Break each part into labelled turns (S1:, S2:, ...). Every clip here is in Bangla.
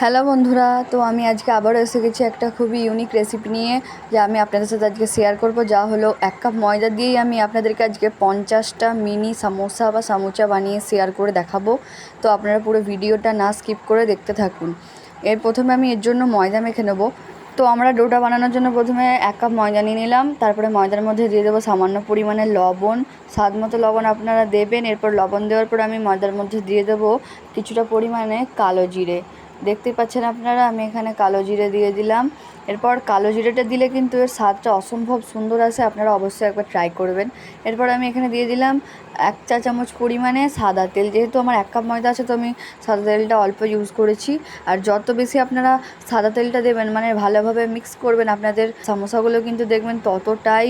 S1: হ্যালো বন্ধুরা, তো আমি আজকে আবারও এসে গেছি একটা খুবই ইউনিক রেসিপি নিয়ে, যা আমি আপনাদের সাথে আজকে শেয়ার করব। যা হলো 1 কাপ ময়দা দিয়েই আমি আপনাদেরকে আজকে 50টা মিনি সামোসা বা সামুচা বানিয়ে শেয়ার করে দেখাবো। তো আপনারা পুরো ভিডিওটা না স্কিপ করে দেখতে থাকুন। প্রথমে আমি এর জন্য ময়দা মেখে নেব। তো আমরা ডোটা বানানোর জন্য প্রথমে 1 কাপ ময়দা নিয়ে নিলাম। তারপরে ময়দার মধ্যে দিয়ে দেবো সামান্য পরিমাণে লবণ, স্বাদ মতো লবণ আপনারা দেবেন। এরপর লবণ দেওয়ার পর আমি ময়দার মধ্যে দিয়ে দেবো কিছুটা পরিমাণে কালো জিরে। দেখতে পাচ্ছেন আপনারা, আমি এখানে কালো জিরে দিয়ে দিলাম। এরপর কালো জিরেটা দিলে কিন্তু এর স্বাদটা অসম্ভব সুন্দর আসে, আপনারা অবশ্যই একবার ট্রাই করবেন। এরপর আমি এখানে দিয়ে দিলাম 1 চা চামচ পরিমাণে সাদা তেল। যেহেতু আমার 1 কাপ ময়দা আছে, তো আমি সাদা তেলটা অল্প ইউজ করেছি। আর যত বেশি আপনারা সাদা তেলটা দেবেন, মানে ভালোভাবে মিক্স করবেন, আপনাদের সমোসাগুলো কিন্তু দেখবেন ততটাই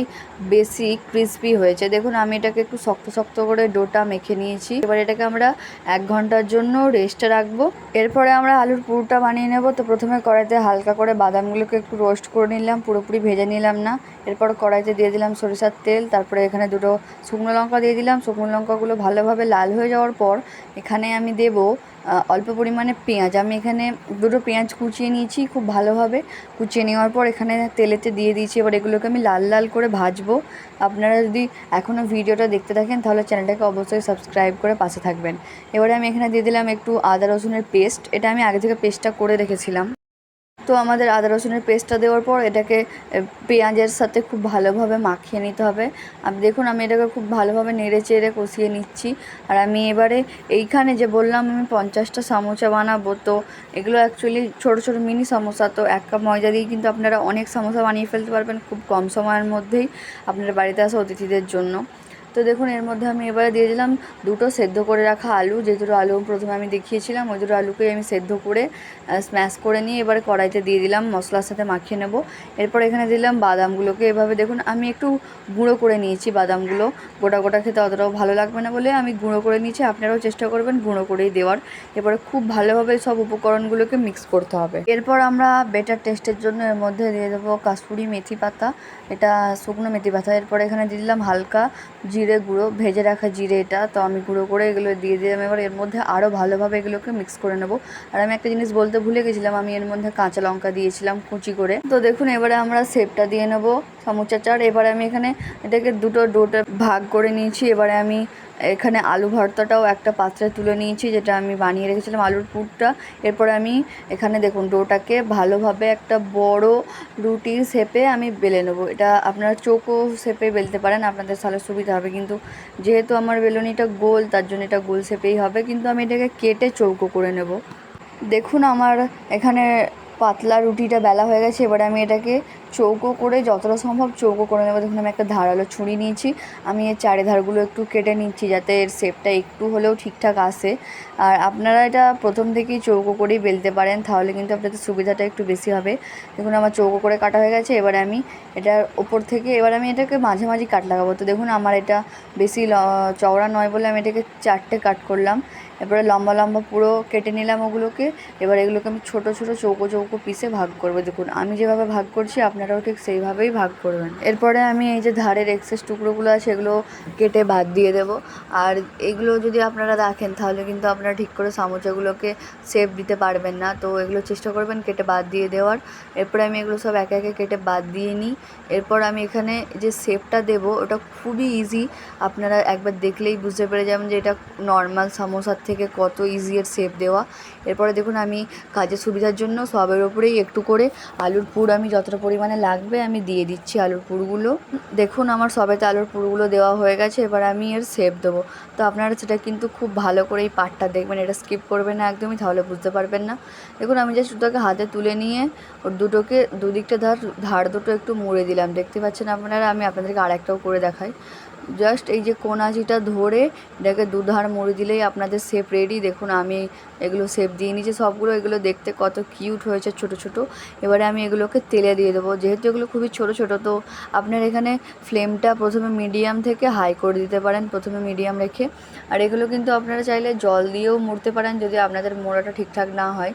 S1: বেশি ক্রিস্পি হয়েছে। দেখুন আমি এটাকে একটু শক্ত শক্ত করে ডোটা মেখে নিয়েছি। এবার এটাকে আমরা 1 ঘন্টার জন্য রেস্টে রাখবো। এরপরে আমরা আলুর পুরটা বানিয়ে নেব। তো প্রথমে কড়াইতে হালকা করে বাদামগুলোকে একটু রোস্ট করে নিলাম, পুরোপুরি ভেজে নিলাম না। এরপর কড়াইতে দিয়ে দিলাম সরিষার তেল। তারপরে এখানে 2টো শুকনো লঙ্কা দিয়ে দিলাম। শুকনো লঙ্কাগুলো ভালোভাবে লাল হয়ে যাওয়ার পর এখানে আমি দেব অল্প পরিমাণে পেঁয়াজ। আমি এখানে 2টো পেঁয়াজ কুচিয়ে নিয়েছি, খুব ভালোভাবে কুচিয়ে নেওয়ার পর এখানে তেলেতে দিয়ে দিয়েছি। এবার এগুলোকে আমি লাল লাল করে ভাজবো। আপনারা যদি এখনও ভিডিওটা দেখতে থাকেন তাহলে চ্যানেলটাকে অবশ্যই সাবস্ক্রাইব করে পাশে থাকবেন। এবারে আমি এখানে দিয়ে দিলাম একটু আদা রসুনের পেস্ট। এটা আমি আগে থেকে পেস্টটা করে রেখেছিলাম। তো আমাদের আদা রসুনের পেস্টটা দেওয়ার পর এটাকে পেঁয়াজের সাথে খুব ভালোভাবে মাখিয়ে নিতে হবে। দেখুন আমি এটাকে খুব ভালোভাবে নেড়ে চেড়ে কষিয়ে নিচ্ছি। আর আমি এবারে এইখানে যে বললাম আমি 50টা সামোসা বানাবো, তো এগুলো অ্যাকচুয়ালি ছোটো ছোটো মিনি সমোসা। তো 1 কাপ ময়দা দিয়ে কিন্তু আপনারা অনেক সমোসা বানিয়ে ফেলতে পারবেন খুব কম সময়ের মধ্যেই আপনার বাড়িতে আসা অতিথিদের জন্য। তো দেখুন এর মধ্যে আমি এবারে দিয়ে দিলাম 2টো সেদ্ধ করে রাখা আলু। যে 2টো আলু প্রথমে আমি দেখিয়েছিলাম, ওই 2টো আলুকে আমি সেদ্ধ করে স্ম্যাশ করে নিয়ে এবারে কড়াইতে দিয়ে দিলাম, মশলার সাথে মাখিয়ে নেব। এরপর এখানে দিলাম বাদামগুলোকে। এভাবে দেখুন আমি একটু গুঁড়ো করে নিয়েছি বাদামগুলো। গোটা গোটা খেতে অতটাও ভালো লাগবে না বলে আমি গুঁড়ো করে নিয়েছি, আপনারাও চেষ্টা করবেন গুঁড়ো করেই দেওয়ার। এরপরে খুব ভালোভাবে সব উপকরণগুলোকে মিক্স করতে হবে। এরপর আমরা বেটার টেস্টের জন্য এর মধ্যে দিয়ে দেবো কাসুরি মেথি পাতা, এটা শুকনো মেথি পাতা। এরপর এখানে দিয়ে দিলাম হালকা জিরে গুঁড়ো, ভেজে রাখা জিরে এটা। তো আমি গুঁড়ো করে এগুলো দিয়ে দিলাম। এবার এর মধ্যে আরও ভালোভাবে এগুলোকে মিক্স করে নেব। আর আমি একটা জিনিস বলতে ভুলে গেছিলাম, আমি এর মধ্যে কাঁচা লঙ্কা দিয়েছিলাম কুচি করে। তো দেখুন এবারে আমরা শেপটা দিয়ে নেব সমুচাটার। এবারে আমি এখানে এটাকে 2টো ডোটা ভাগ করে নিয়েছি। এবারে আমি এখানে আলু ভর্তাটাও একটা পাত্রে তুলে নিয়েছি, যেটা আমি বানিয়ে রেখেছিলাম আলুর পুরটা। এরপরে আমি এখানে দেখুন ডোটাকে ভালোভাবে একটা বড় রুটির শেপে আমি বেলে নেবো। এটা আপনারা চৌকো শেপে বেলতে পারেন, আপনাদের তাহলে সুবিধা হবে। কিন্তু যেহেতু আমার বেলুনিটা গোল, তার জন্য এটা গোল শেপেই হবে। কিন্তু আমি এটাকে কেটে চৌকো করে নেব। দেখুন আমার এখানে পাতলা রুটিটা বেলা হয়ে গেছে। এবারে আমি এটাকে চৌকো করে যতটা সম্ভব চৌকো করে নেবো। দেখুন আমি একটা ধারালো ছুরি নিয়েছি, আমি এর চারিধারগুলো একটু কেটে নিচ্ছি যাতে এর শেপটা একটু হলেও ঠিকঠাক আসে। আর আপনারা এটা প্রথম থেকেই চৌকো করেই বেলতে পারেন, তাহলে কিন্তু আপনাদের সুবিধাটা একটু বেশি হবে। দেখুন আমার চৌকো করে কাটা হয়ে গেছে। এবারে আমি এটার ওপর থেকে এবার আমি এটাকে মাঝামাঝি কাট লাগাবো। তো দেখুন আমার এটা বেশি চওড়া নয় বলে আমি এটাকে 4টে কাট করলাম। এবারে লম্বা লম্বা পুরো কেটে নিলাম ওগুলোকে। এবার এগুলোকে আমি ছোটো ছোটো চৌকো চৌকো পিসে ভাগ করবো। দেখুন আমি যেভাবে ভাগ করছি আপনারাও ঠিক সেইভাবেই ভাগ করবেন। এরপরে আমি এই যে ধারের এক্সেস টুকরোগুলো আছে এগুলো কেটে বাদ দিয়ে দেবো। আর এগুলো যদি আপনারা রাখেন তাহলে কিন্তু আপনারা ঠিক করে সামোচাগুলোকে শেপ দিতে পারবেন না। তো এগুলো চেষ্টা করবেন কেটে বাদ দিয়ে দেওয়ার। এরপরে আমি এগুলো সব একে একে কেটে বাদ দিয়ে নিই। এরপর আমি এখানে যে শেপটা দেবো ওটা খুবই ইজি, আপনারা একবার দেখলেই বুঝতে পেরে যাবেন যে এটা নর্মাল সামোসার থেকে কত ইজি এর শেপ দেওয়া। এরপরে দেখুন আমি কাজের সুবিধার জন্য সবের ওপরেই একটু করে আলুর পুর আমি যতটা পরিমাণে লাগবে আমি দিয়ে দিচ্ছি আলুর পুরগুলো। দেখুন আমার সবেতে আলুর পুরগুলো দেওয়া হয়ে গেছে। এবার আমি এর শেপ দেবো। তো আপনারা সেটা কিন্তু খুব ভালো করে এই পার্টটা দেখবেন, এটা স্কিপ করবেন না একদমই, তাহলে বুঝতে পারবেন না। দেখুন আমি জাস্ট দুটোকে হাতে তুলে নিয়ে ওর দুটোকে দুদিকটা ধার দুটো একটু মুড়ে দিলাম। দেখতে পাচ্ছেন আপনারা, আমি আপনাদেরকে আরেকটাও করে দেখাই। জাস্ট এই যে কোনাচিটা ধরে এটাকে দুধার মুড়ে দিলেই আপনাদের শেপ রেডি। দেখুন আমি এগুলো শেপ দিয়ে নিয়েছি সবগুলো। এগুলো দেখতে কত কিউট হয়েছে ছোট ছোট। এবারে আমি এগুলোকে তেলে দিয়ে দেবো। যেহেতু এগুলো খুবই ছোট ছোট, তো আপনার এখানে ফ্লেমটা প্রথমে মিডিয়াম থেকে হাই করে দিতে পারেন, প্রথমে মিডিয়াম রেখে। আর এগুলো কিন্তু আপনারা চাইলে জল দিয়েও মুড়তে পারেন যদি আপনাদের মোড়াটা ঠিকঠাক না হয়।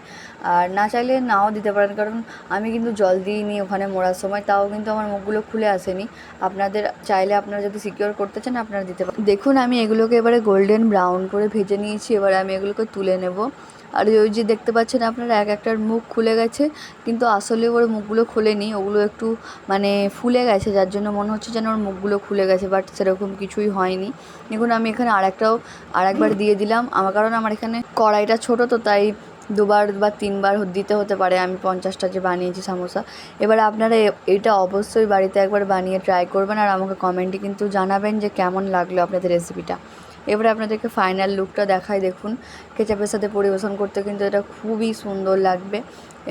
S1: আর না চাইলে নাও দিতে পারেন, কারণ আমি কিন্তু জল দিইনি ওখানে মোড়ার সময়, তাও কিন্তু আমার মুখগুলো খুলে আসেনি। আপনাদের চাইলে আপনারা যদি সিকিওর করতে চান আপনারা দিতে পারেন। দেখুন আমি এগুলোকে এবারে গোল্ডেন ব্রাউন করে ভেজে নিয়েছি। এবারে আমি এগুলোকে তুলে নেব। আর ওই যে দেখতে পাচ্ছেন আপনারা এক একটার মুখ খুলে গেছে, কিন্তু আসলে ওর মুখগুলো খোলেনি, ওগুলো একটু মানে ফুলে গেছে, যার জন্য মনে হচ্ছে যেন ওর মুখগুলো খুলে গেছে, বাট সেরকম কিছুই হয়নি। দেখুন আমি এখানে আরেকবার দিয়ে দিলাম, কারণ আমার এখানে কড়াইটা ছোটো, তো তাই দুবার বা তিনবার দিতে হতে পারে। আমি 50টা যে বানিয়েছি সামোসা। এবার আপনারা এটা অবশ্যই বাড়িতে একবার বানিয়ে ট্রাই করবেন, আর আমাকে কমেন্টে কিন্তু জানাবেন যে কেমন লাগলো আপনাদের রেসিপিটা। এবারে আপনাদেরকে ফাইনাল লুকটা দেখাই, দেখুন কেচাপের সাথে পরিবেশন করতে কিন্তু এটা খুবই সুন্দর লাগবে।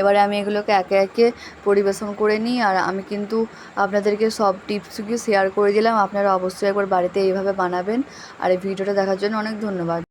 S1: এবারে আমি এগুলোকে একে একে পরিবেশন করে নিই, আর আমি কিন্তু আপনাদেরকে সব টিপসগুলো শেয়ার করে দিলাম। আপনারা অবশ্যই একবার বাড়িতে এইভাবে বানাবেন। আর এই ভিডিওটা দেখার জন্য অনেক ধন্যবাদ।